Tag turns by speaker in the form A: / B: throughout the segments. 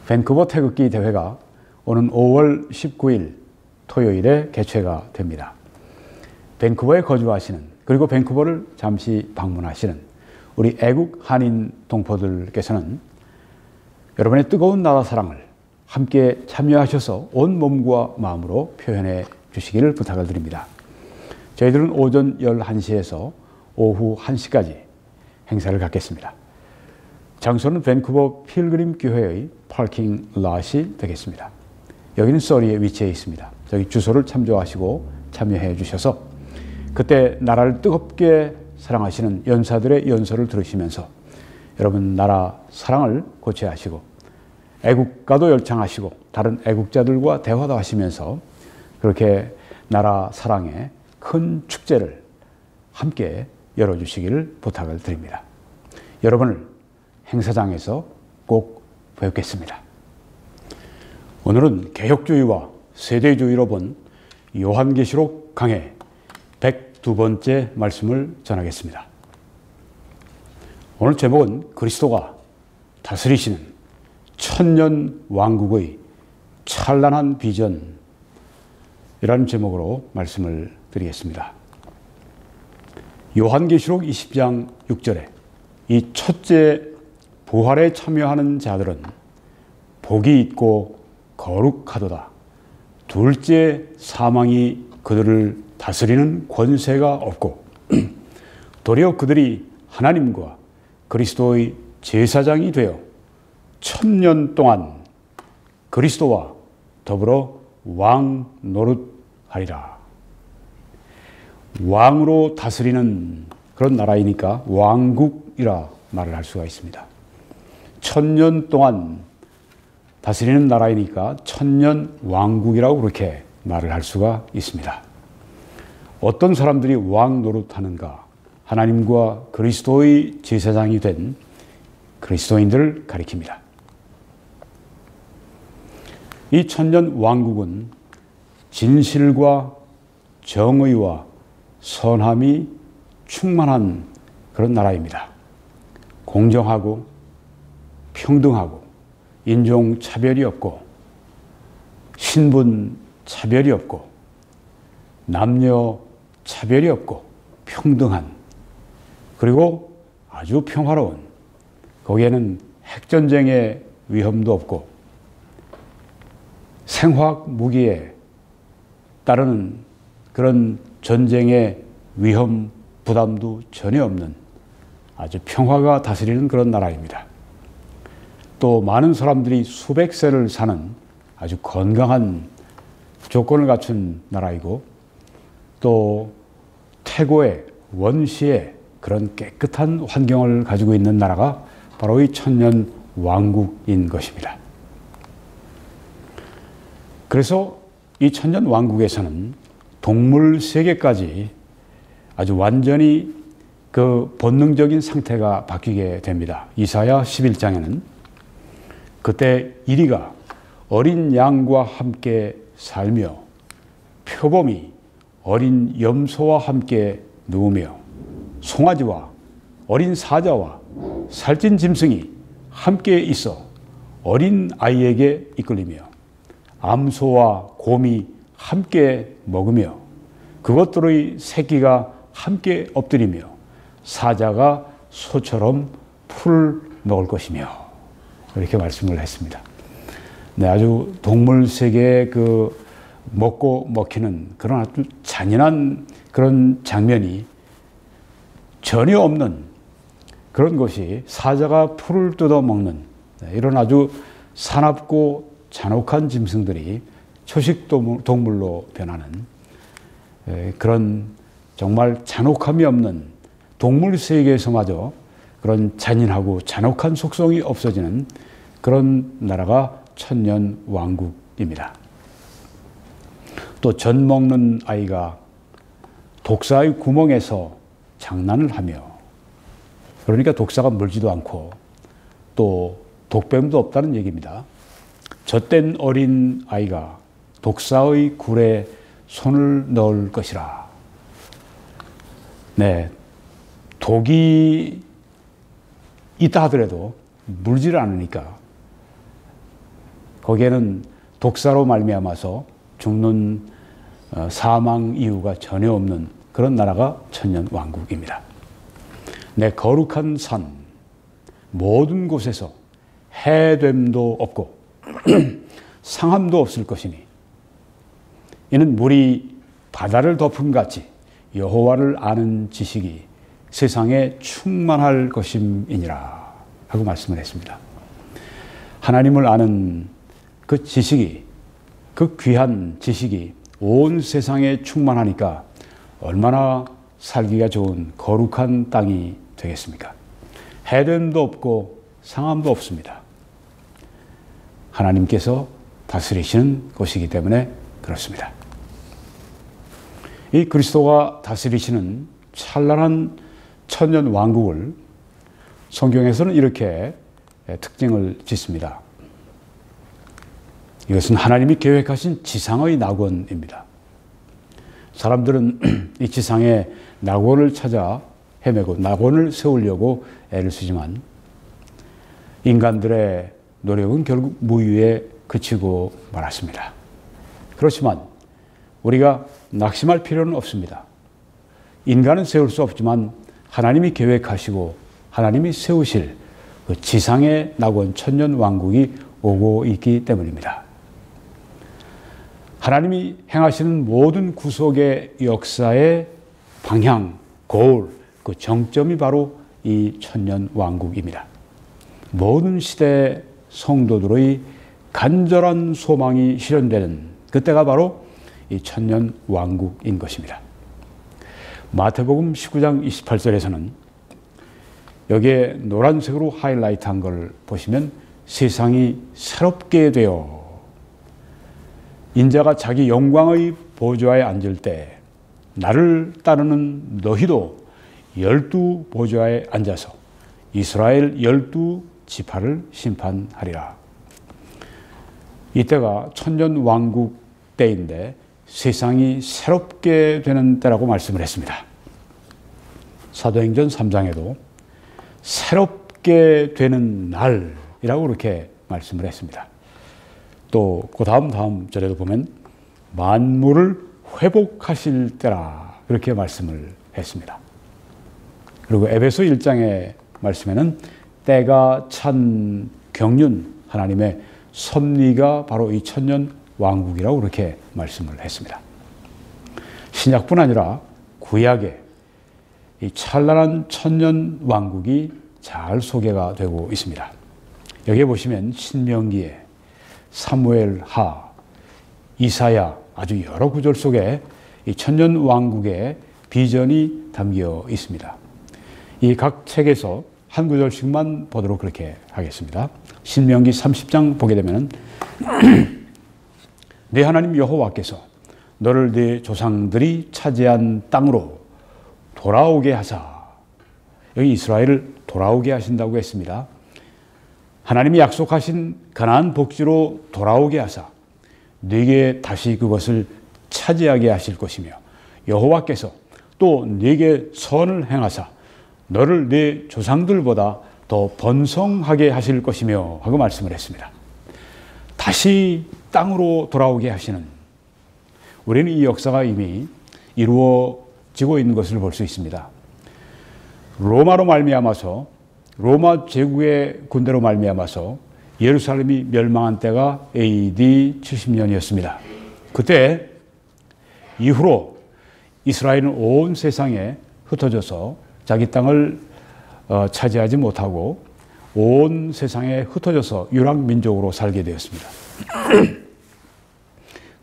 A: 밴쿠버 태극기 대회가 오는 5월 19일 토요일에 개최가 됩니다. 밴쿠버에 거주하시는, 그리고 밴쿠버를 잠시 방문하시는 우리 애국 한인 동포들께서는 여러분의 뜨거운 나라 사랑을 함께 참여하셔서 온 몸과 마음으로 표현해 주시기를 부탁을 드립니다. 저희들은 오전 11시에서 오후 1시까지 행사를 갖겠습니다. 장소는 밴쿠버 필그림 교회의 파킹 롯이 되겠습니다. 여기는 서리에 위치해 있습니다. 저기 주소를 참조하시고 참여해 주셔서 그때 나라를 뜨겁게 사랑하시는 연사들의 연설을 들으시면서 여러분 나라 사랑을 고취하시고 애국가도 열창하시고 다른 애국자들과 대화도 하시면서 그렇게 나라 사랑의 큰 축제를 함께 열어주시기를 부탁을 드립니다. 여러분을 행사장에서 꼭 뵙겠습니다. 오늘은 개혁주의와 세대주의로 본 요한계시록 강해 102번째 말씀을 전하겠습니다. 오늘 제목은 그리스도가 다스리시는 천년 왕국의 찬란한 비전이라는 제목으로 말씀을 드리겠습니다. 요한계시록 20장 6절에 이 첫째 부활에 참여하는 자들은 복이 있고 거룩하도다. 둘째 사망이 그들을 다스리는 권세가 없고 도리어 그들이 하나님과 그리스도의 제사장이 되어 천년 동안 그리스도와 더불어 왕 노릇하리라. 왕으로 다스리는 그런 나라이니까 왕국이라 말을 할 수가 있습니다. 천년 동안 다스리는 나라이니까 천년 왕국이라고 그렇게 말을 할 수가 있습니다. 어떤 사람들이 왕 노릇하는가? 하나님과 그리스도의 제사장이 된 그리스도인들을 가리킵니다. 이 천년 왕국은 진실과 정의와 선함이 충만한 그런 나라입니다. 공정하고 평등하고 인종 차별이 없고 신분 차별이 없고 남녀 차별이 없고 평등한, 그리고 아주 평화로운, 거기에는 핵전쟁의 위험도 없고 생화학 무기에 따르는 그런 전쟁의 위험 부담도 전혀 없는 아주 평화가 다스리는 그런 나라입니다. 또 많은 사람들이 수백 세를 사는 아주 건강한 조건을 갖춘 나라이고, 또 태고의 원시의 그런 깨끗한 환경을 가지고 있는 나라가 바로 이 천년 왕국인 것입니다. 그래서 이 천년 왕국에서는 동물 세계까지 아주 완전히 그 본능적인 상태가 바뀌게 됩니다. 이사야 11장에는 그때 이리가 어린 양과 함께 살며 표범이 어린 염소와 함께 누우며 송아지와 어린 사자와 살찐 짐승이 함께 있어 어린 아이에게 이끌리며 암소와 곰이 함께 먹으며 그것들의 새끼가 함께 엎드리며 사자가 소처럼 풀을 먹을 것이며, 이렇게 말씀을 했습니다. 네, 아주 동물 세계의 그 먹고 먹히는 그런 아주 잔인한 그런 장면이 전혀 없는 그런 것이 사자가 풀을 뜯어 먹는, 이런 아주 사납고 잔혹한 짐승들이 초식 동물로 변하는 그런 정말 잔혹함이 없는 동물 세계에서마저 그런 잔인하고 잔혹한 속성이 없어지는 그런 나라가 천년 왕국입니다. 또 젖 먹는 아이가 독사의 구멍에서 장난을 하며, 그러니까 독사가 물지도 않고 또 독뱀도 없다는 얘기입니다. 젖된 어린 아이가 독사의 굴에 손을 넣을 것이라. 네, 독이 있다 하더라도 물지를 않으니까 거기에는 독사로 말미암아서 죽는 사망 이유가 전혀 없는 그런 나라가 천년왕국입니다. 내 거룩한 산 모든 곳에서 해됨도 없고 상함도 없을 것이니 이는 물이 바다를 덮음같이 여호와를 아는 지식이 세상에 충만할 것임이니라 하고 말씀을 했습니다. 하나님을 아는 그 지식이, 그 귀한 지식이 온 세상에 충만하니까 얼마나 살기가 좋은 거룩한 땅이 되겠습니까? 해됨도 없고 상함도 없습니다. 하나님께서 다스리시는 곳이기 때문에 그렇습니다. 이 그리스도가 다스리시는 찬란한 천년 왕국을 성경에서는 이렇게 특징을 짓습니다. 이것은 하나님이 계획하신 지상의 낙원입니다. 사람들은 이 지상에 낙원을 찾아 헤매고 낙원을 세우려고 애를 쓰지만 인간들의 노력은 결국 무유에 그치고 말았습니다. 그렇지만 우리가 낙심할 필요는 없습니다. 인간은 세울 수 없지만 하나님이 계획하시고 하나님이 세우실 그 지상의 낙원 천년 왕국이 오고 있기 때문입니다. 하나님이 행하시는 모든 구속의 역사의 방향, 고울, 그 정점이 바로 이 천년 왕국입니다. 모든 시대 성도들의 간절한 소망이 실현되는 그때가 바로 이 천년 왕국인 것입니다. 마태복음 19장 28절에서는 여기에 노란색으로 하이라이트한 걸 보시면 세상이 새롭게 되어 인자가 자기 영광의 보좌에 앉을 때 나를 따르는 너희도 12 보좌에 앉아서 이스라엘 12 지파를 심판하리라. 이때가 천년 왕국 때인데 세상이 새롭게 되는 때라고 말씀을 했습니다. 사도행전 3장에도 새롭게 되는 날이라고 그렇게 말씀을 했습니다. 또 그 다음 절에도 보면 만물을 회복하실 때라 그렇게 말씀을 했습니다. 그리고 에베소 1장의 말씀에는 때가 찬 경륜 하나님의 섭리가 바로 이 천년 왕국이라고 그렇게 말씀을 했습니다. 신약뿐 아니라 구약에 이 찬란한 천년 왕국이 잘 소개가 되고 있습니다. 여기에 보시면 신명기에 사무엘하, 이사야 아주 여러 구절 속에 이 천년 왕국의 비전이 담겨 있습니다. 이 각 책에서 한 구절씩만 보도록 그렇게 하겠습니다. 신명기 30장 보게 되면 네 하나님 여호와께서 너를 네 조상들이 차지한 땅으로 돌아오게 하사, 여기 이스라엘을 돌아오게 하신다고 했습니다. 하나님이 약속하신 가나안 복지로 돌아오게 하사 네게 다시 그것을 차지하게 하실 것이며 여호와께서 또 네게 선을 행하사 너를 네 조상들보다 더 번성하게 하실 것이며 하고 말씀을 했습니다. 다시 땅으로 돌아오게 하시는, 우리는 이 역사가 이미 이루어지고 있는 것을 볼 수 있습니다. 로마로 말미암아서, 로마 제국의 군대로 말미암아서 예루살렘이 멸망한 때가 AD 70년이었습니다. 그때 이후로 이스라엘은 온 세상에 흩어져서 자기 땅을 차지하지 못하고 온 세상에 흩어져서 유랑민족으로 살게 되었습니다.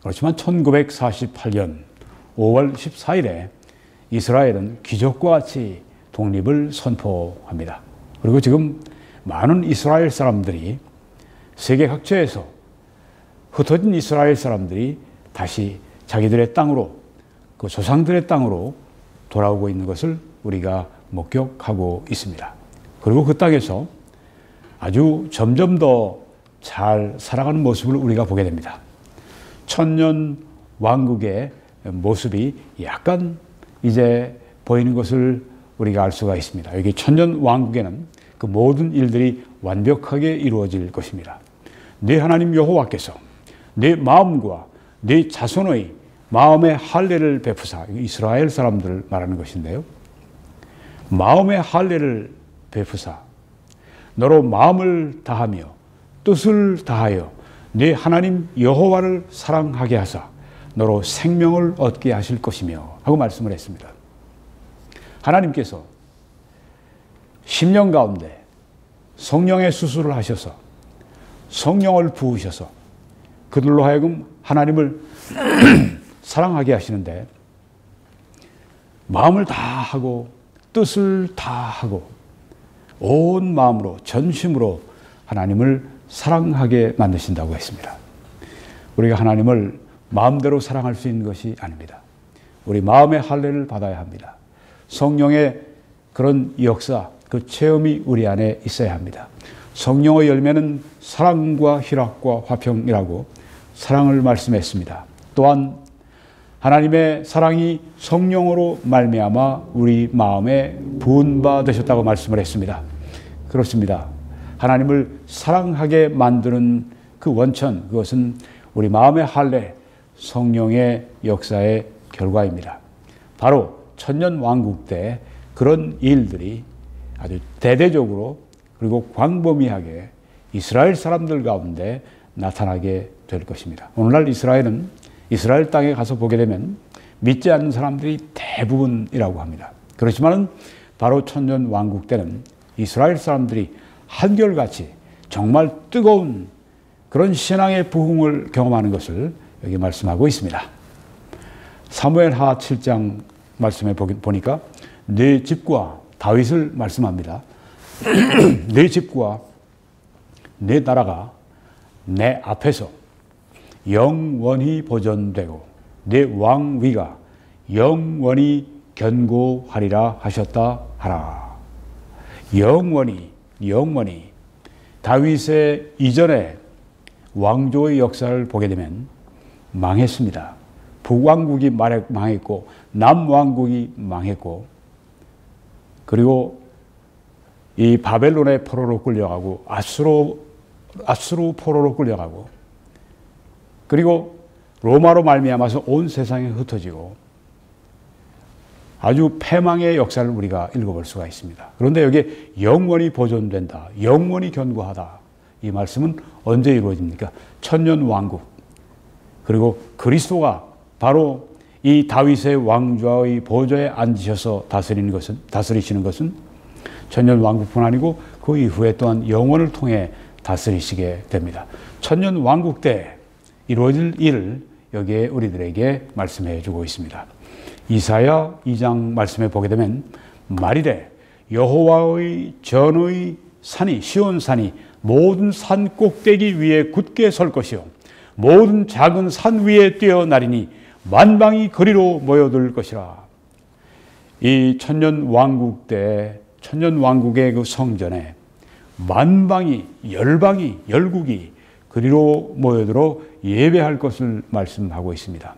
A: 그렇지만 1948년 5월 14일에 이스라엘은 기적과 같이 독립을 선포합니다. 그리고 지금 많은 이스라엘 사람들이 세계 각처에서 흩어진 이스라엘 사람들이 다시 자기들의 땅으로, 그 조상들의 땅으로 돌아오고 있는 것을 우리가 목격하고 있습니다. 그리고 그 땅에서 아주 점점 더 잘 살아가는 모습을 우리가 보게 됩니다. 천년 왕국의 모습이 약간 이제 보이는 것을 우리가 알 수가 있습니다. 여기 천년 왕국에는 그 모든 일들이 완벽하게 이루어질 것입니다. 네 하나님 여호와께서 네 마음과 네 자손의 마음의 할례를 베푸사, 이스라엘 사람들을 말하는 것인데요. 마음의 할례를 베푸사 너로 마음을 다하며 뜻을 다하여 네 하나님 여호와를 사랑하게 하사 너로 생명을 얻게 하실 것이며 하고 말씀을 했습니다. 하나님께서 10년 가운데 성령의 수술을 하셔서 성령을 부으셔서 그들로 하여금 하나님을 사랑하게 하시는데 마음을 다하고 뜻을 다하고 온 마음으로 전심으로 하나님을 사랑하게 만드신다고 했습니다. 우리가 하나님을 마음대로 사랑할 수 있는 것이 아닙니다. 우리 마음의 할례를 받아야 합니다. 성령의 그런 역사, 그 체험이 우리 안에 있어야 합니다. 성령의 열매는 사랑과 희락과 화평이라고 사랑을 말씀했습니다. 또한 하나님의 사랑이 성령으로 말미암아 우리 마음에 부은 바 되셨다고 말씀을 했습니다. 그렇습니다. 하나님을 사랑하게 만드는 그 원천, 그것은 우리 마음의 할례, 성령의 역사의 결과입니다. 바로 천년왕국 때 그런 일들이 아주 대대적으로 그리고 광범위하게 이스라엘 사람들 가운데 나타나게 될 것입니다. 오늘날 이스라엘은 이스라엘 땅에 가서 보게 되면 믿지 않는 사람들이 대부분이라고 합니다. 그렇지만 바로 천년왕국 때는 이스라엘 사람들이 한결같이 정말 뜨거운 그런 신앙의 부흥을 경험하는 것을 여기 말씀하고 있습니다. 사무엘하 7장 말씀에 보니까 네 집과 다윗을 말씀합니다. 네 집과 네 나라가 내 앞에서 영원히 보존되고 내 왕위가 영원히 견고하리라 하셨다 하라. 영원히 다윗의 이전에 왕조의 역사를 보게 되면 망했습니다. 북왕국이 망했고 남왕국이 망했고 그리고 이 바벨론의 포로로 끌려가고 아수르 포로로 끌려가고 그리고 로마로 말미암아서 온 세상에 흩어지고 아주 패망의 역사를 우리가 읽어볼 수가 있습니다. 그런데 여기에 영원히 보존된다, 영원히 견고하다, 이 말씀은 언제 이루어집니까? 천년왕국, 그리고 그리스도가 바로 이 다윗의 왕좌의 보좌에 앉으셔서 다스리시는 것은 천년왕국뿐 아니고 그 이후에 또한 영원을 통해 다스리시게 됩니다. 천년왕국 때 이루어질 일을 여기에 우리들에게 말씀해 주고 있습니다. 이사야 2장 말씀에 보게 되면 말이래 여호와의 전의 산이 시온산이 모든 산 꼭대기 위에 굳게 설 것이요 모든 작은 산 위에 뛰어나리니 만방이 그리로 모여들 것이라. 이 천년왕국 때 천년왕국의 그 성전에 만방이 열방이 열국이 그리로 모여들어 예배할 것을 말씀하고 있습니다.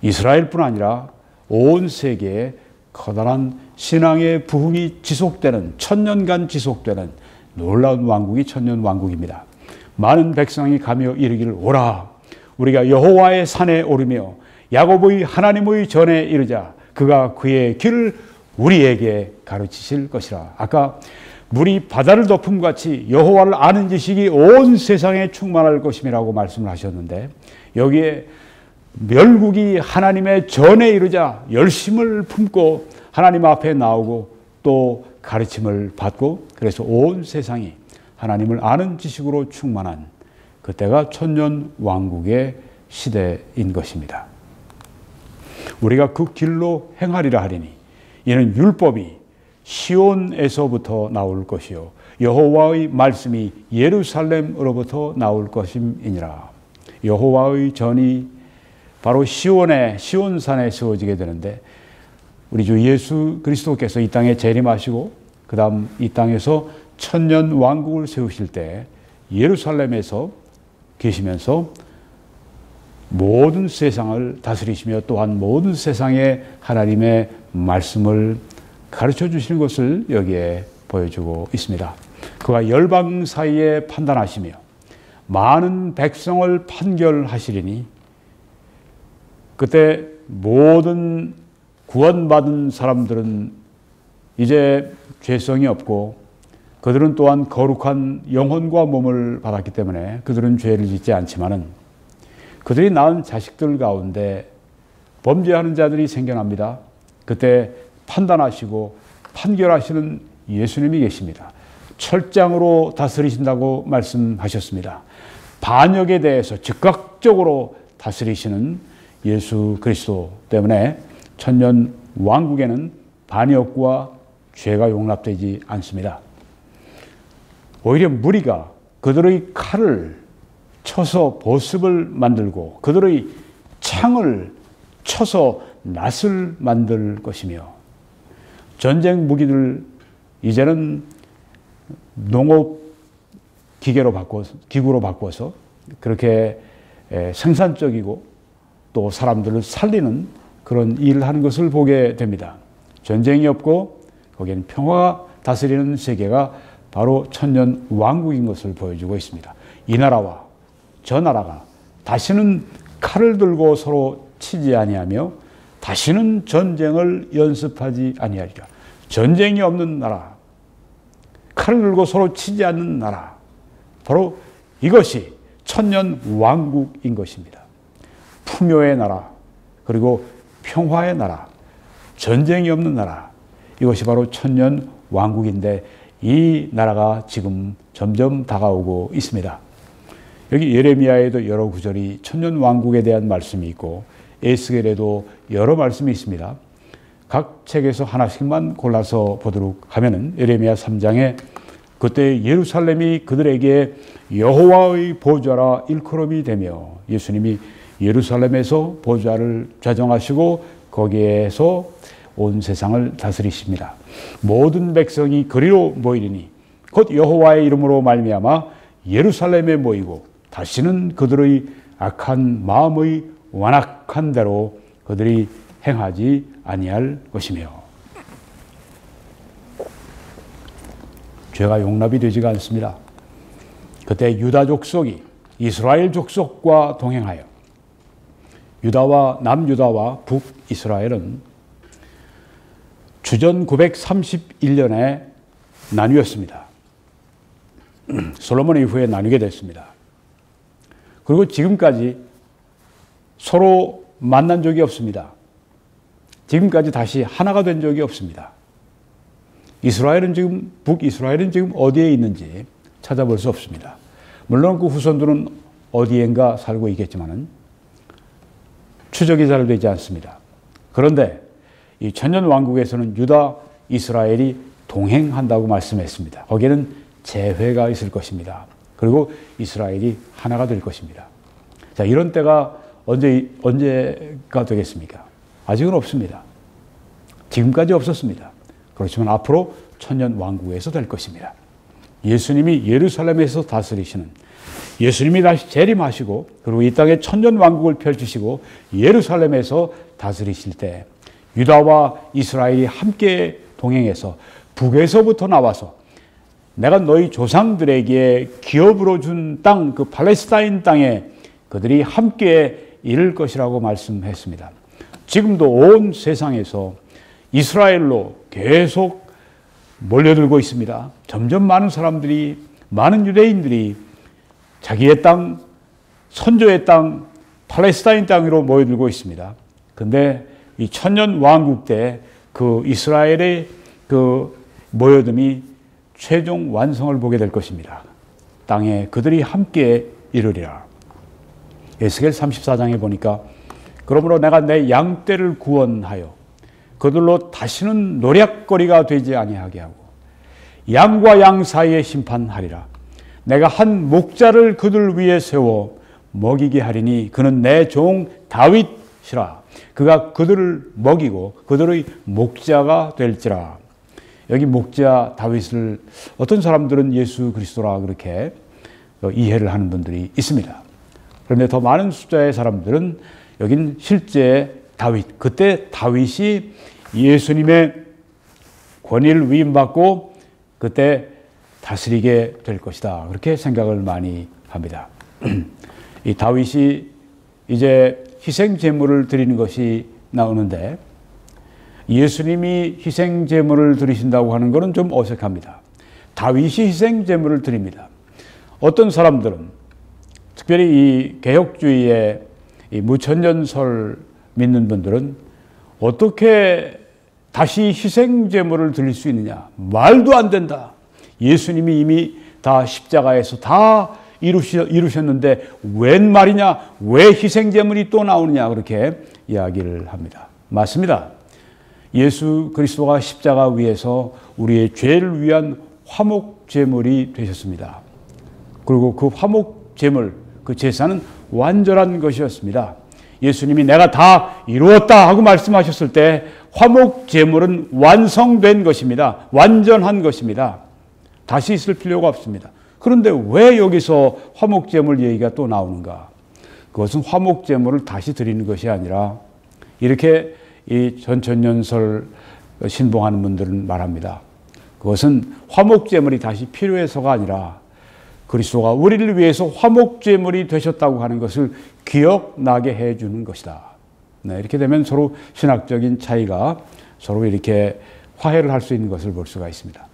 A: 이스라엘뿐 아니라 온 세계에 커다란 신앙의 부흥이 지속되는 천년간 지속되는 놀라운 왕국이 천년왕국입니다. 많은 백성이 가며 이르기를 오라 우리가 여호와의 산에 오르며 야곱의 하나님의 전에 이르자 그가 그의 길을 우리에게 가르치실 것이라. 아까 물이 바다를 덮음같이 여호와를 아는 지식이 온 세상에 충만할 것임이라고 말씀을 하셨는데 여기에 멸국이 하나님의 전에 이르자 열심을 품고 하나님 앞에 나오고 또 가르침을 받고 그래서 온 세상이 하나님을 아는 지식으로 충만한 그때가 천년왕국의 시대인 것입니다. 우리가 그 길로 행하리라 하리니 이는 율법이 시온에서부터 나올 것이요 여호와의 말씀이 예루살렘으로부터 나올 것임이니라. 여호와의 전이 바로 시온산에 세워지게 되는데 우리 주 예수 그리스도께서 이 땅에 재림하시고 그 다음 이 땅에서 천년 왕국을 세우실 때 예루살렘에서 계시면서 모든 세상을 다스리시며 또한 모든 세상에 하나님의 말씀을 가르쳐 주시는 것을 여기에 보여주고 있습니다. 그가 열방 사이에 판단하시며 많은 백성을 판결하시리니 그때 모든 구원받은 사람들은 이제 죄성이 없고 그들은 또한 거룩한 영혼과 몸을 받았기 때문에 그들은 죄를 짓지 않지만은 그들이 낳은 자식들 가운데 범죄하는 자들이 생겨납니다. 그때 판단하시고 판결하시는 예수님이 계십니다. 철장으로 다스리신다고 말씀하셨습니다. 반역에 대해서 즉각적으로 다스리시는 예수 그리스도 때문에 천년 왕국에는 반역과 죄가 용납되지 않습니다. 오히려 무리가 그들의 칼을 쳐서 보습을 만들고 그들의 창을 쳐서 낫을 만들 것이며 전쟁 무기들 이제는 농업 기계로 바꿔서 기구로 바꿔서 그렇게 생산적이고 또 사람들을 살리는 그런 일을 하는 것을 보게 됩니다. 전쟁이 없고 거기에는 평화가 다스리는 세계가 바로 천년 왕국인 것을 보여주고 있습니다. 이 나라와 저 나라가 다시는 칼을 들고 서로 치지 아니하며 다시는 전쟁을 연습하지 아니하리라. 전쟁이 없는 나라, 칼을 들고 서로 치지 않는 나라, 바로 이것이 천년 왕국인 것입니다. 풍요의 나라, 그리고 평화의 나라, 전쟁이 없는 나라, 이것이 바로 천년 왕국인데 이 나라가 지금 점점 다가오고 있습니다. 여기 예레미야에도 여러 구절이 천년 왕국에 대한 말씀이 있고 에스겔에도 여러 말씀이 있습니다. 각 책에서 하나씩만 골라서 보도록 하면은 예레미야 3장에 그때 예루살렘이 그들에게 여호와의 보좌라 일컬음이 되며 예수님이 예루살렘에서 보좌를 좌정하시고 거기에서 온 세상을 다스리십니다. 모든 백성이 그리로 모이리니 곧 여호와의 이름으로 말미암아 예루살렘에 모이고 다시는 그들의 악한 마음의 완악한 대로 그들이 행하지 아니할 것이며 죄가 용납이 되지가 않습니다. 그때 유다 족속이 이스라엘 족속과 동행하여 남유다와 북이스라엘은 주전 931년에 나뉘었습니다. 솔로몬 이후에 나뉘게 됐습니다. 그리고 지금까지 서로 만난 적이 없습니다. 지금까지 다시 하나가 된 적이 없습니다. 북이스라엘은 지금 어디에 있는지 찾아볼 수 없습니다. 물론 그 후손들은 어디엔가 살고 있겠지만은 추적이 잘 되지 않습니다. 그런데 이 천년 왕국에서는 유다, 이스라엘이 동행한다고 말씀했습니다. 거기에는 재회가 있을 것입니다. 그리고 이스라엘이 하나가 될 것입니다. 자, 이런 때가 언제가 되겠습니까? 아직은 없습니다. 지금까지 없었습니다. 그렇지만 앞으로 천년 왕국에서 될 것입니다. 예수님이 예루살렘에서 다스리시는, 예수님이 다시 재림하시고 그리고 이 땅에 천년 왕국을 펼치시고 예루살렘에서 다스리실 때 유다와 이스라엘이 함께 동행해서 북에서부터 나와서 내가 너희 조상들에게 기업으로 준 땅, 그 팔레스타인 땅에 그들이 함께 이를 것이라고 말씀했습니다. 지금도 온 세상에서 이스라엘로 계속 몰려들고 있습니다. 점점 많은 유대인들이 자기의 땅, 선조의 땅, 팔레스타인 땅으로 모여들고 있습니다. 그런데 이 천년 왕국 때 그 이스라엘의 그 모여듦이 최종 완성을 보게 될 것입니다. 땅에 그들이 함께 이르리라. 에스겔 34장에 보니까 그러므로 내가 내 양떼를 구원하여 그들로 다시는 노략거리가 되지 아니하게 하고 양과 양 사이에 심판하리라. 내가 한 목자를 그들 위에 세워 먹이게 하리니 그는 내 종 다윗이라. 그가 그들을 먹이고 그들의 목자가 될지라. 여기 목자 다윗을 어떤 사람들은 예수 그리스도라 그렇게 이해를 하는 분들이 있습니다. 그런데 더 많은 숫자의 사람들은 여긴 실제 다윗, 그때 다윗이 예수님의 권위를 위임받고 그때 다스리게 될 것이다. 그렇게 생각을 많이 합니다. 이 다윗이 이제 희생 제물을 드리는 것이 나오는데 예수님이 희생 제물을 드리신다고 하는 것은 좀 어색합니다. 다윗이 희생 제물을 드립니다. 어떤 사람들은 특별히 이 개혁주의의 이 무천년설 믿는 분들은 어떻게 다시 희생 제물을 드릴 수 있느냐? 말도 안 된다. 예수님이 이미 다 십자가에서 다 이루셨는데 웬 말이냐? 왜 희생 제물이 또 나오느냐? 그렇게 이야기를 합니다. 맞습니다. 예수 그리스도가 십자가 위에서 우리의 죄를 위한 화목 제물이 되셨습니다. 그리고 그 화목 제물, 그 제사는 완전한 것이었습니다. 예수님이 내가 다 이루었다 하고 말씀하셨을 때 화목 제물은 완성된 것입니다. 완전한 것입니다. 다시 있을 필요가 없습니다. 그런데 왜 여기서 화목 제물 얘기가 또 나오는가? 그것은 화목 제물을 다시 드리는 것이 아니라 이렇게 이 전천년설 신봉하는 분들은 말합니다. 그것은 화목 제물이 다시 필요해서가 아니라 그리스도가 우리를 위해서 화목 제물이 되셨다고 하는 것을 기억나게 해주는 것이다. 네, 이렇게 되면 서로 신학적인 차이가 서로 이렇게 화해를 할 수 있는 것을 볼 수가 있습니다.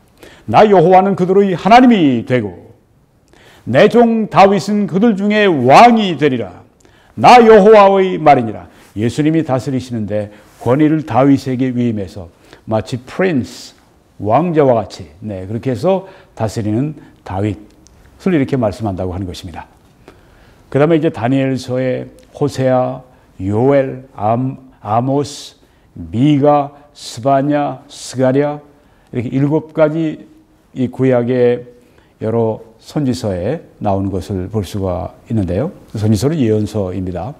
A: 나 여호와는 그들의 하나님이 되고 내 종 다윗은 그들 중에 왕이 되리라. 나 여호와의 말이니라. 예수님이 다스리시는데 권위를 다윗에게 위임해서 마치 프린스, 왕자와 같이 그렇게 해서 다스리는 다윗을 이렇게 말씀한다고 하는 것입니다. 그 다음에 이제 다니엘서에 호세아, 요엘, 아모스, 미가, 스바냐, 스가랴 이렇게 7가지 이 구약의 여러 선지서에 나오는 것을 볼 수가 있는데요. 선지서는 예언서입니다.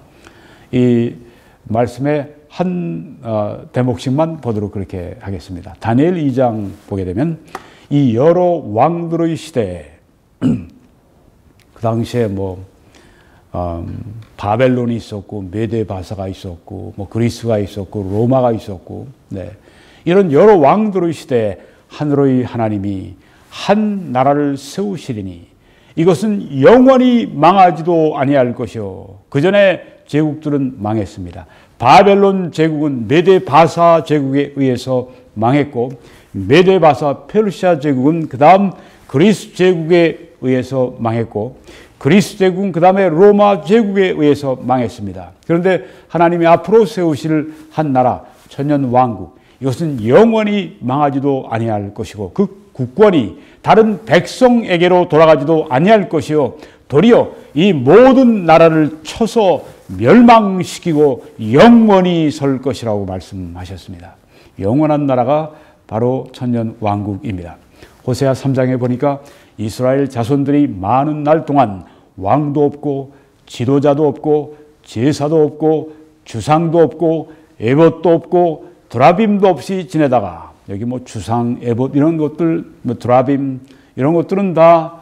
A: 이 말씀의 한 대목씩만 보도록 그렇게 하겠습니다. 다니엘 2장 보게 되면 이 여러 왕들의 시대에 그 당시에 바벨론이 있었고 메데바사가 있었고 그리스가 있었고 로마가 있었고 이런 여러 왕들의 시대에 하늘의 하나님이 한 나라를 세우시리니 이것은 영원히 망하지도 아니할 것이요. 그 전에 제국들은 망했습니다. 바벨론 제국은 메데바사 제국에 의해서 망했고 메데바사 페르시아 제국은 그 다음 그리스 제국에 의해서 망했고 그리스 제국은 그 다음에 로마 제국에 의해서 망했습니다. 그런데 하나님이 앞으로 세우실 한 나라 천년 왕국 이것은 영원히 망하지도 아니할 것이고 그 국권이 다른 백성에게로 돌아가지도 아니할 것이요 도리어 이 모든 나라를 쳐서 멸망시키고 영원히 설 것이라고 말씀하셨습니다. 영원한 나라가 바로 천년 왕국입니다. 호세아 3장에 보니까 이스라엘 자손들이 많은 날 동안 왕도 없고 지도자도 없고 제사도 없고 주상도 없고 에봇도 없고 드라빔도 없이 지내다가 여기 주상, 에봇 이런 것들, 드라빔 이런 것들은 다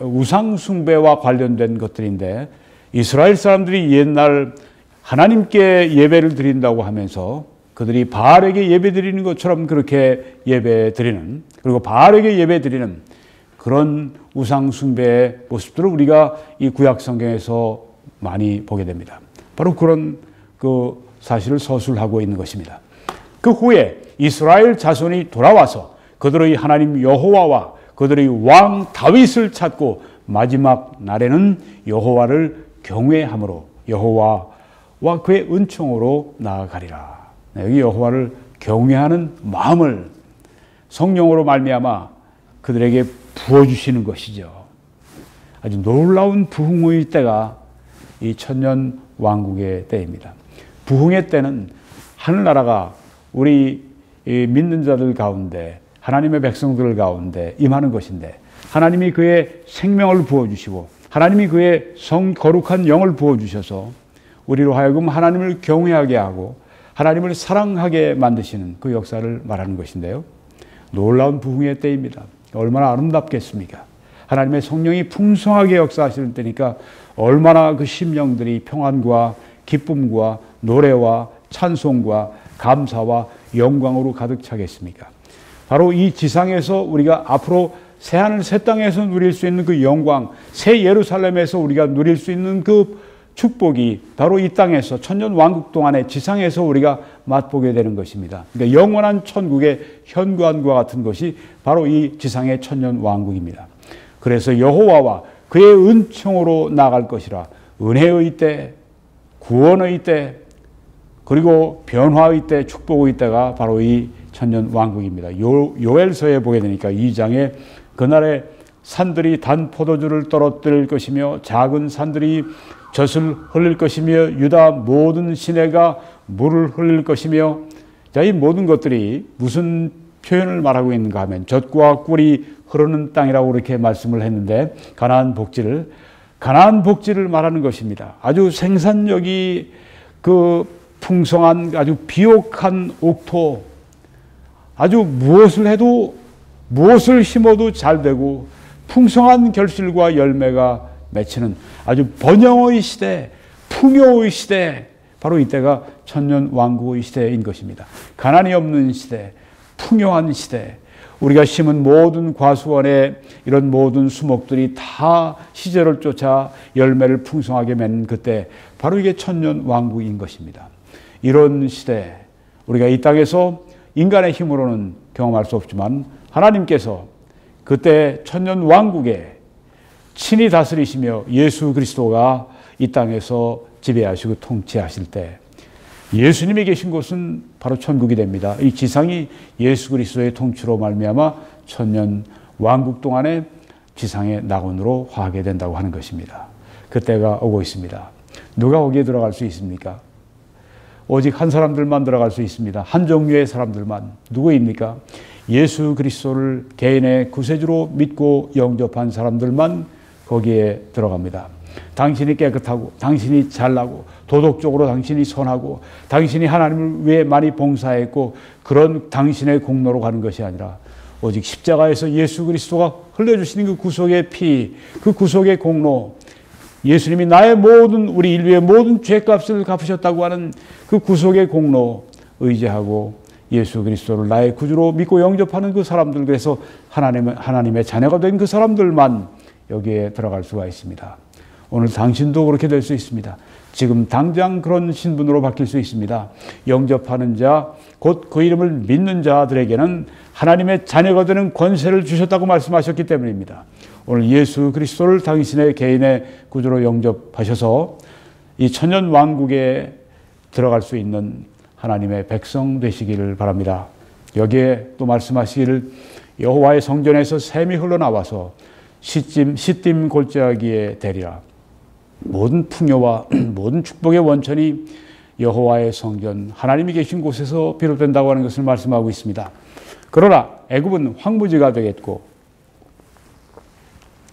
A: 우상 숭배와 관련된 것들인데 이스라엘 사람들이 옛날 하나님께 예배를 드린다고 하면서 그들이 바알에게 예배 드리는 것처럼 그렇게 예배 드리는 그리고 바알에게 예배 드리는 그런 우상 숭배의 모습들을 우리가 이 구약 성경에서 많이 보게 됩니다. 바로 그런 그 사실을 서술하고 있는 것입니다. 그 후에 이스라엘 자손이 돌아와서 그들의 하나님 여호와와 그들의 왕 다윗을 찾고 마지막 날에는 여호와를 경외함으로 여호와와 그의 은총으로 나아가리라. 여기 여호와를 경외하는 마음을 성령으로 말미암아 그들에게 부어주시는 것이죠. 아주 놀라운 부흥의 때가 이 천년 왕국의 때입니다. 부흥의 때는 하늘나라가 우리 믿는 자들 가운데 하나님의 백성들 가운데 임하는 것인데 하나님이 그의 생명을 부어주시고 하나님이 그의 거룩한 영을 부어주셔서 우리로 하여금 하나님을 경외하게 하고 하나님을 사랑하게 만드시는 그 역사를 말하는 것인데요. 놀라운 부흥의 때입니다. 얼마나 아름답겠습니까? 하나님의 성령이 풍성하게 역사하시는 때니까 얼마나 그 심령들이 평안과 기쁨과 노래와 찬송과 감사와 영광으로 가득 차겠습니까? 바로 이 지상에서 우리가 앞으로 새하늘 새 땅에서 누릴 수 있는 그 영광, 새 예루살렘에서 우리가 누릴 수 있는 그 축복이 바로 이 땅에서 천년 왕국 동안의 지상에서 우리가 맛보게 되는 것입니다. 그러니까 영원한 천국의 현관과 같은 것이 바로 이 지상의 천년 왕국입니다. 그래서 여호와와 그의 은총으로 나갈 것이라. 은혜의 때, 구원의 때, 그리고 변화의 때, 축복의 때가 바로 이 천년 왕국입니다. 요엘서에 보게 되니까 2장에 그날에 산들이 단 포도주를 떨어뜨릴 것이며 작은 산들이 젖을 흘릴 것이며 유다 모든 시내가 물을 흘릴 것이며, 자, 이 모든 것들이 무슨 표현을 말하고 있는가 하면 젖과 꿀이 흐르는 땅이라고 이렇게 말씀을 했는데 가나안 복지를 말하는 것입니다. 아주 생산력이 그 풍성한 아주 비옥한 옥토, 아주 무엇을 해도 무엇을 심어도 잘 되고 풍성한 결실과 열매가 맺히는 아주 번영의 시대, 풍요의 시대, 바로 이때가 천년 왕국의 시대인 것입니다. 가난이 없는 시대, 풍요한 시대, 우리가 심은 모든 과수원에 이런 모든 수목들이 다 시절을 쫓아 열매를 풍성하게 맺는 그때, 바로 이게 천년 왕국인 것입니다. 이런 시대, 우리가 이 땅에서 인간의 힘으로는 경험할 수 없지만 하나님께서 그때 천년 왕국에 친히 다스리시며 예수 그리스도가 이 땅에서 지배하시고 통치하실 때 예수님이 계신 곳은 바로 천국이 됩니다. 이 지상이 예수 그리스도의 통치로 말미암아 천년 왕국 동안에 지상의 낙원으로 화하게 된다고 하는 것입니다. 그때가 오고 있습니다. 누가 거기에 들어갈 수 있습니까? 오직 한 사람들만 들어갈 수 있습니다. 한 종류의 사람들만. 누구입니까? 예수 그리스도를 개인의 구세주로 믿고 영접한 사람들만 거기에 들어갑니다. 당신이 깨끗하고 당신이 잘나고 도덕적으로 당신이 선하고 당신이 하나님을 위해 많이 봉사했고 그런 당신의 공로로 가는 것이 아니라 오직 십자가에서 예수 그리스도가 흘려주시는 그 구속의 피, 그 구속의 공로, 예수님이 나의 모든, 우리 인류의 모든 죄값을 갚으셨다고 하는 그 구속의 공로 의지하고 예수 그리스도를 나의 구주로 믿고 영접하는 그 사람들, 그래서 하나님의 자녀가 된 그 사람들만 여기에 들어갈 수가 있습니다. 오늘 당신도 그렇게 될 수 있습니다. 지금 당장 그런 신분으로 바뀔 수 있습니다. 영접하는 자, 곧 그 이름을 믿는 자들에게는 하나님의 자녀가 되는 권세를 주셨다고 말씀하셨기 때문입니다. 오늘 예수 그리스도를 당신의 개인의 구주로 영접하셔서 이 천년 왕국에 들어갈 수 있는 하나님의 백성 되시기를 바랍니다. 여기에 또 말씀하시기를 여호와의 성전에서 샘이 흘러나와서 시딤 골짜기에 대리라. 모든 풍요와 모든 축복의 원천이 여호와의 성전, 하나님이 계신 곳에서 비롯된다고 하는 것을 말씀하고 있습니다. 그러나 애굽은 황무지가 되겠고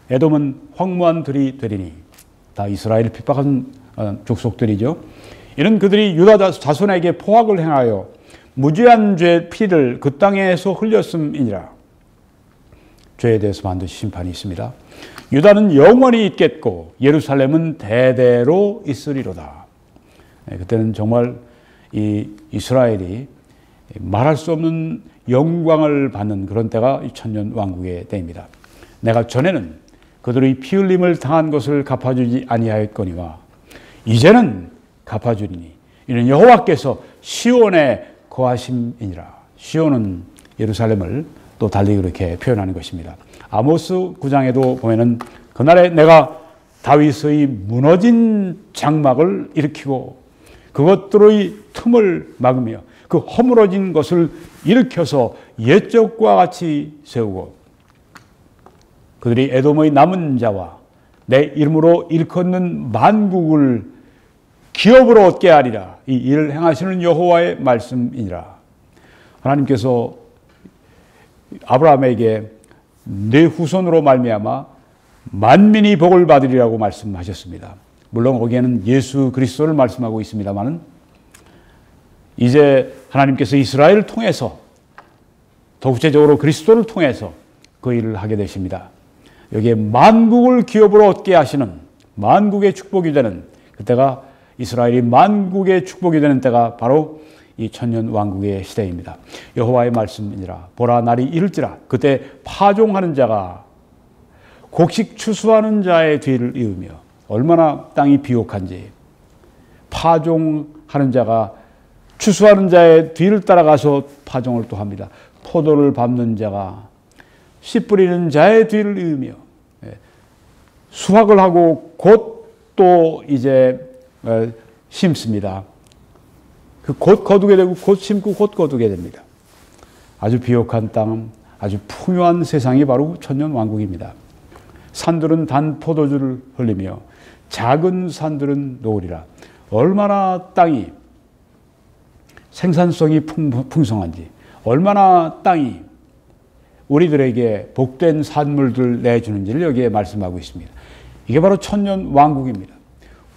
A: 에돔은 황무한 들이 되리니, 다 이스라엘을 핍박한 족속들이죠. 이는 그들이 유다 자손에게 포악을 행하여 무죄한 죄 피를 그 땅에서 흘렸음이니라. 죄에 대해서 반드시 심판이 있습니다. 유다는 영원히 있겠고 예루살렘은 대대로 있으리로다. 그때는 정말 이 이스라엘이 말할 수 없는 영광을 받는 그런 때가 천년 왕국의 때입니다. 내가 전에는 그들의 피 흘림을 당한 것을 갚아주지 아니하였거니와 이제는 갚아주리니 이는 여호와께서 시온에 거하심이니라. 시온은 예루살렘을 또 달리 그렇게 표현하는 것입니다. 아모스 9장에도 보면은 그날에 내가 다윗의 무너진 장막을 일으키고 그것들의 틈을 막으며 그 허물어진 것을 일으켜서 옛적과 같이 세우고 그들이 에돔의 남은 자와 내 이름으로 일컫는 만국을 기업으로 얻게 하리라. 이 일을 행하시는 여호와의 말씀이니라. 하나님께서 아브라함에게 내 후손으로 말미암아 만민이 복을 받으리라고 말씀하셨습니다. 물론 거기에는 예수 그리스도를 말씀하고 있습니다만 이제 하나님께서 이스라엘을 통해서 더 구체적으로 그리스도를 통해서 그 일을 하게 되십니다. 여기에 만국을 기업으로 얻게 하시는 만국의 축복이 되는 그때가 이스라엘이 만국의 축복이 되는 때가 바로 이 천년 왕국의 시대입니다. 여호와의 말씀이니라. 보라, 날이 이를지라. 그때 파종하는 자가 곡식 추수하는 자의 뒤를 이으며, 얼마나 땅이 비옥한지, 파종하는 자가 추수하는 자의 뒤를 따라가서 파종을 또 합니다. 포도를 밟는 자가 씨 뿌리는 자의 뒤를 이으며, 수확을 하고 곧 또 이제 심습니다. 곧 거두게 되고 곧 심고 곧 거두게 됩니다. 아주 비옥한 땅, 아주 풍요한 세상이 바로 천년 왕국입니다. 산들은 단 포도주를 흘리며 작은 산들은 노으리라. 얼마나 땅이 생산성이 풍성한지, 얼마나 땅이 우리들에게 복된 산물들을 내주는지를 여기에 말씀하고 있습니다. 이게 바로 천년 왕국입니다.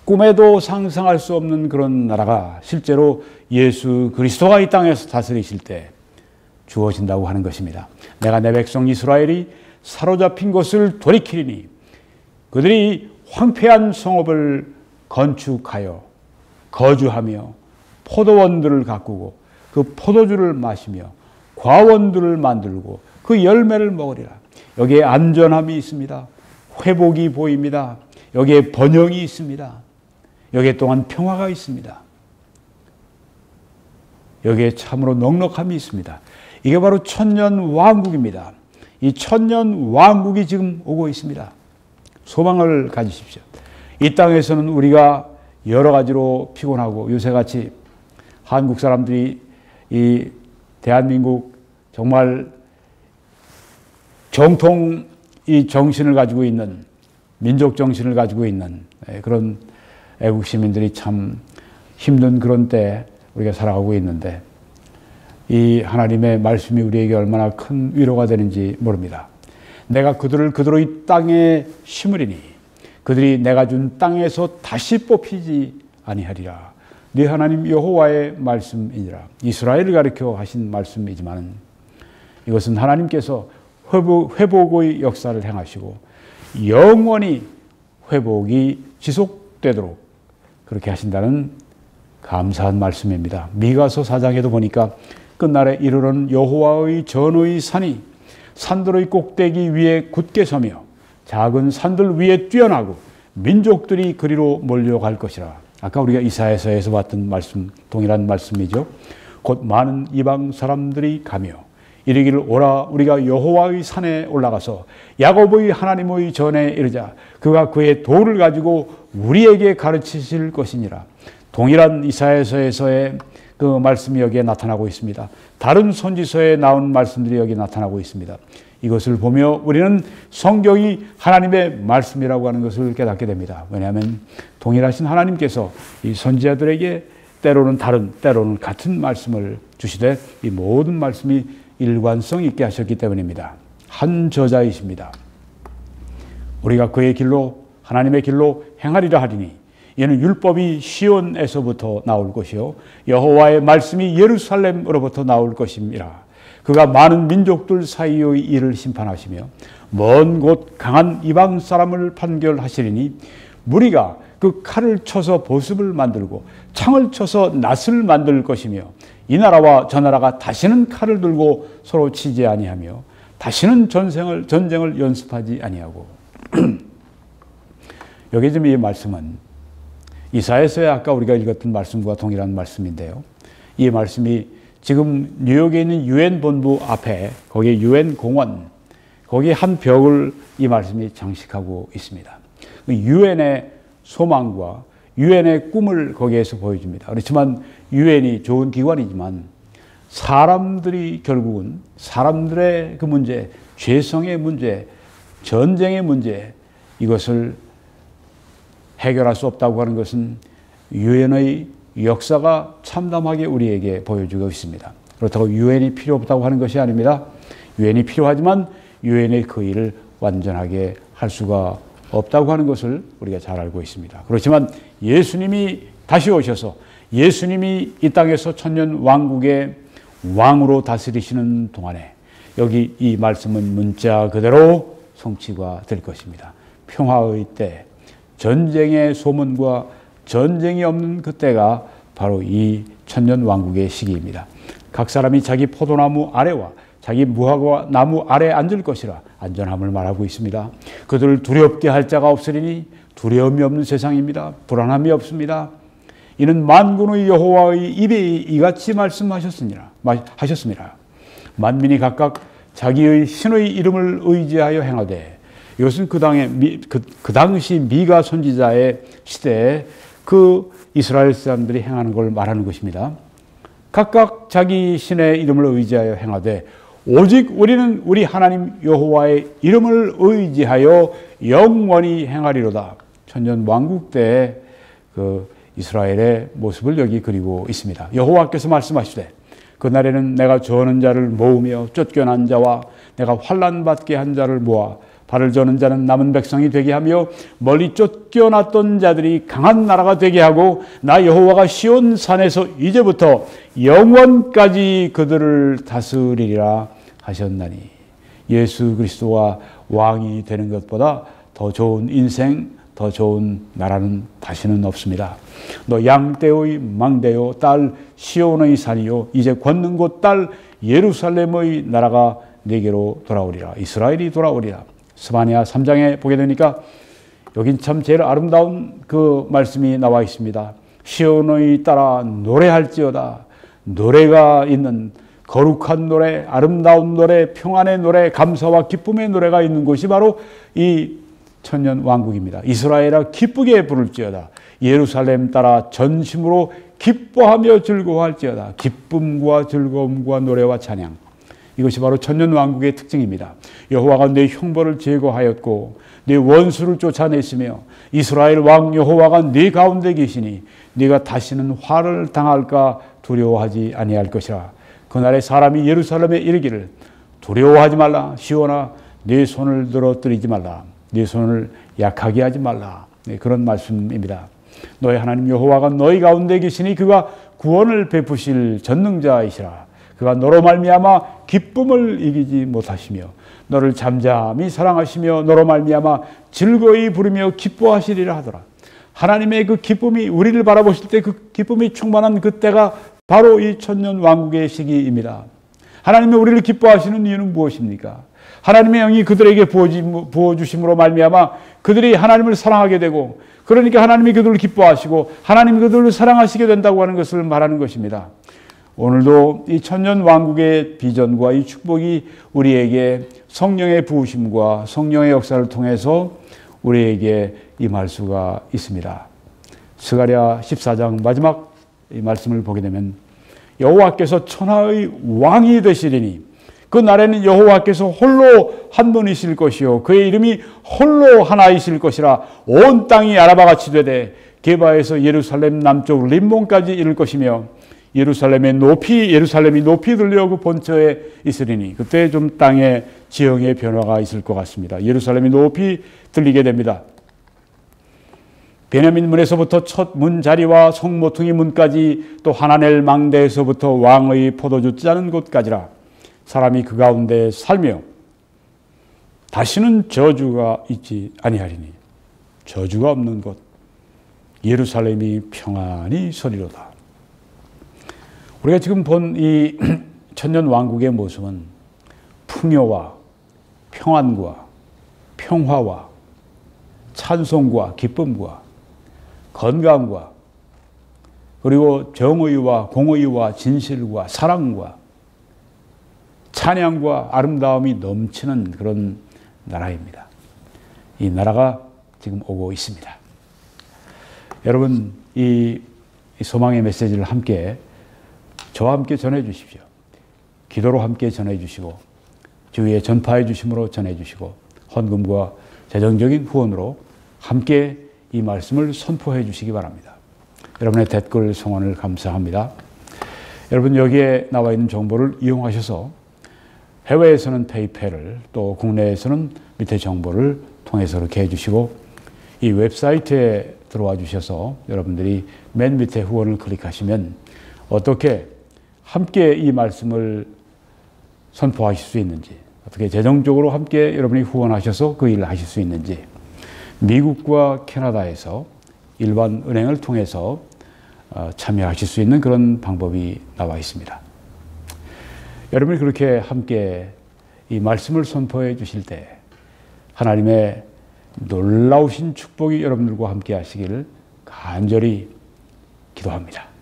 A: 꿈에도 상상할 수 없는 그런 나라가 실제로 예수 그리스도가 이 땅에서 다스리실 때 주어진다고 하는 것입니다. 내가 내 백성 이스라엘이 사로잡힌 것을 돌이키리니 그들이 황폐한 성읍을 건축하여 거주하며 포도원들을 가꾸고 그 포도주를 마시며 과원들을 만들고 그 열매를 먹으리라. 여기에 안전함이 있습니다. 회복이 보입니다. 여기에 번영이 있습니다. 여기에 또한 평화가 있습니다. 여기에 참으로 넉넉함이 있습니다. 이게 바로 천년 왕국입니다. 이 천년 왕국이 지금 오고 있습니다. 소망을 가지십시오. 이 땅에서는 우리가 여러 가지로 피곤하고, 요새같이 한국 사람들이 이 대한민국 정말 정통 이 정신을 가지고 있는, 민족 정신을 가지고 있는 그런 애국 시민들이 참 힘든 그런 때 우리가 살아가고 있는데, 이 하나님의 말씀이 우리에게 얼마나 큰 위로가 되는지 모릅니다. 내가 그들을 그대로 이 땅에 심으리니 그들이 내가 준 땅에서 다시 뽑히지 아니하리라. 네 하나님 여호와의 말씀이니라. 이스라엘을 가리켜 하신 말씀이지만 이것은 하나님께서 회복의 역사를 행하시고 영원히 회복이 지속되도록 그렇게 하신다는 감사한 말씀입니다. 미가서 4장에도 보니까 끝날에 이르러는 여호와의 전의 산이 산들의 꼭대기 위에 굳게 서며 작은 산들 위에 뛰어나고 민족들이 그리로 몰려갈 것이라. 아까 우리가 이사야서에서 봤던 말씀, 동일한 말씀이죠. 곧 많은 이방 사람들이 가며 이르기를 오라, 우리가 여호와의 산에 올라가서 야곱의 하나님의 전에 이르자. 그가 그의 도를 가지고 우리에게 가르치실 것이니라. 동일한 이사야서에서의 그 말씀이 여기에 나타나고 있습니다. 다른 선지서에 나온 말씀들이 여기 나타나고 있습니다. 이것을 보며 우리는 성경이 하나님의 말씀이라고 하는 것을 깨닫게 됩니다. 왜냐하면 동일하신 하나님께서 이 선지자들에게 때로는 다른, 때로는 같은 말씀을 주시되 이 모든 말씀이 일관성 있게 하셨기 때문입니다. 한 저자이십니다. 우리가 그의 길로, 하나님의 길로 행하리라 하리니 이는 율법이 시온에서부터 나올 것이요 여호와의 말씀이 예루살렘으로부터 나올 것임이라. 그가 많은 민족들 사이의 일을 심판하시며 먼 곳 강한 이방 사람을 판결하시리니 무리가 그 칼을 쳐서 보습을 만들고 창을 쳐서 낫을 만들 것이며 이 나라와 저 나라가 다시는 칼을 들고 서로 치지 아니하며 다시는 전쟁을 연습하지 아니하고. 여기 지금 이 말씀은 이사야서에 아까 우리가 읽었던 말씀과 동일한 말씀인데요. 이 말씀이 지금 뉴욕에 있는 유엔 본부 앞에, 거기에 유엔 공원, 거기 한 벽을 이 말씀이 장식하고 있습니다. 유엔의 소망과 유엔의 꿈을 거기에서 보여줍니다. 그렇지만 유엔이 좋은 기관이지만 사람들이 결국은 사람들의 그 문제, 죄성의 문제, 전쟁의 문제, 이것을 해결할 수 없다고 하는 것은 유엔의 역사가 참담하게 우리에게 보여주고 있습니다. 그렇다고 유엔이 필요 없다고 하는 것이 아닙니다. 유엔이 필요하지만 유엔의 그 일을 완전하게 할 수가 없다고 하는 것을 우리가 잘 알고 있습니다. 그렇지만 예수님이 다시 오셔서 예수님이 이 땅에서 천년 왕국의 왕으로 다스리시는 동안에 여기 이 말씀은 문자 그대로 성취가 될 것입니다. 평화의 때, 전쟁의 소문과 전쟁이 없는 그때가 바로 이 천년왕국의 시기입니다. 각 사람이 자기 포도나무 아래와 자기 무화과 나무 아래에 앉을 것이라 안전함을 말하고 있습니다. 그들을 두렵게 할 자가 없으리니 두려움이 없는 세상입니다. 불안함이 없습니다. 이는 만군의 여호와의 입에 이같이 말씀하셨습니다. 만민이 각각 자기의 신의 이름을 의지하여 행하되, 이것은 그 당시 미가 선지자의 시대에 그 이스라엘 사람들이 행하는 걸 말하는 것입니다. 각각 자기 신의 이름을 의지하여 행하되 오직 우리는 우리 하나님 여호와의 이름을 의지하여 영원히 행하리로다. 천년왕국 때 그 이스라엘의 모습을 여기 그리고 있습니다. 여호와께서 말씀하시되 그날에는 내가 저는 자를 모으며 쫓겨난 자와 내가 환난 받게 한 자를 모아 발을 저는 자는 남은 백성이 되게 하며 멀리 쫓겨났던 자들이 강한 나라가 되게 하고 나 여호와가 시온 산에서 이제부터 영원까지 그들을 다스리리라 하셨나니, 예수 그리스도와 왕이 되는 것보다 더 좋은 인생, 더 좋은 나라는 다시는 없습니다. 너 양떼의 망대요 딸 시온의 산이요 이제 걷는 곳 딸 예루살렘의 나라가 네게로 돌아오리라. 이스라엘이 돌아오리라. 스바냐 3장에 보게 되니까 여긴 참 제일 아름다운 그 말씀이 나와 있습니다. 시온의 딸아 노래할지어다. 노래가 있는 거룩한 노래, 아름다운 노래, 평안의 노래, 감사와 기쁨의 노래가 있는 곳이 바로 이 천년왕국입니다. 이스라엘아 기쁘게 부를지어다. 예루살렘 따라 전심으로 기뻐하며 즐거워할지어다. 기쁨과 즐거움과 노래와 찬양. 이것이 바로 천년왕국의 특징입니다. 여호와가 내 형벌을 제거하였고 내 원수를 쫓아냈으며 이스라엘 왕 여호와가 네 가운데 계시니 네가 다시는 화를 당할까 두려워하지 아니할 것이라. 그날에 사람이 예루살렘에 이르기를 두려워하지 말라. 시온아 네 손을 늘어뜨리지 말라. 네 손을 약하게 하지 말라. 네, 그런 말씀입니다. 너희 하나님 여호와가 너희 가운데 계시니 그가 구원을 베푸실 전능자이시라. 그가 너로 말미암아 기쁨을 이기지 못하시며 너를 잠잠히 사랑하시며 너로 말미암아 즐거이 부르며 기뻐하시리라 하더라. 하나님의 그 기쁨이, 우리를 바라보실 때 그 기쁨이 충만한 그때가 바로 이 천년왕국의 시기입니다. 하나님이 우리를 기뻐하시는 이유는 무엇입니까? 하나님의 영이 그들에게 부어주심으로 말미암아 그들이 하나님을 사랑하게 되고, 그러니까 하나님이 그들을 기뻐하시고 하나님이 그들을 사랑하시게 된다고 하는 것을 말하는 것입니다. 오늘도 이 천년왕국의 비전과 이 축복이 우리에게 성령의 부으심과 성령의 역사를 통해서 우리에게 임할 수가 있습니다. 스가랴 14장 마지막 이 말씀을 보게 되면 여호와께서 천하의 왕이 되시리니 그 날에는 여호와께서 홀로 한 분이실 것이요 그의 이름이 홀로 하나이실 것이라. 온 땅이 아라바같이 되되 게바에서 예루살렘 남쪽 림몬까지 이를 것이며 예루살렘이 높이 들려 그 본처에 있으리니, 그때 좀 땅의 지형의 변화가 있을 것 같습니다. 예루살렘이 높이 들리게 됩니다. 베냐민 문에서부터 첫 문자리와 성모퉁이 문까지, 또 하나넬 망대에서부터 왕의 포도주 짜는 곳까지라. 사람이 그 가운데 살며 다시는 저주가 있지 아니하리니, 저주가 없는 곳 예루살렘이 평안히 서리로다. 우리가 지금 본 이 천년왕국의 모습은 풍요와 평안과 평화와 찬송과 기쁨과 건강과 그리고 정의와 공의와 진실과 사랑과 찬양과 아름다움이 넘치는 그런 나라입니다. 이 나라가 지금 오고 있습니다. 여러분, 이 소망의 메시지를 함께 저와 함께 전해 주십시오. 기도로 함께 전해 주시고 주위에 전파해 주심으로 전해 주시고 헌금과 재정적인 후원으로 함께 이 말씀을 선포해 주시기 바랍니다. 여러분의 댓글 성원을 감사합니다. 여러분, 여기에 나와 있는 정보를 이용하셔서 해외에서는 페이팔을, 또 국내에서는 밑에 정보를 통해서 이렇게 해주시고, 이 웹사이트에 들어와 주셔서 여러분들이 맨 밑에 후원을 클릭하시면 어떻게 함께 이 말씀을 선포하실 수 있는지, 어떻게 재정적으로 함께 여러분이 후원하셔서 그 일을 하실 수 있는지, 미국과 캐나다에서 일반 은행을 통해서 참여하실 수 있는 그런 방법이 나와 있습니다. 여러분이 그렇게 함께 이 말씀을 선포해 주실 때 하나님의 놀라우신 축복이 여러분들과 함께 하시기를 간절히 기도합니다.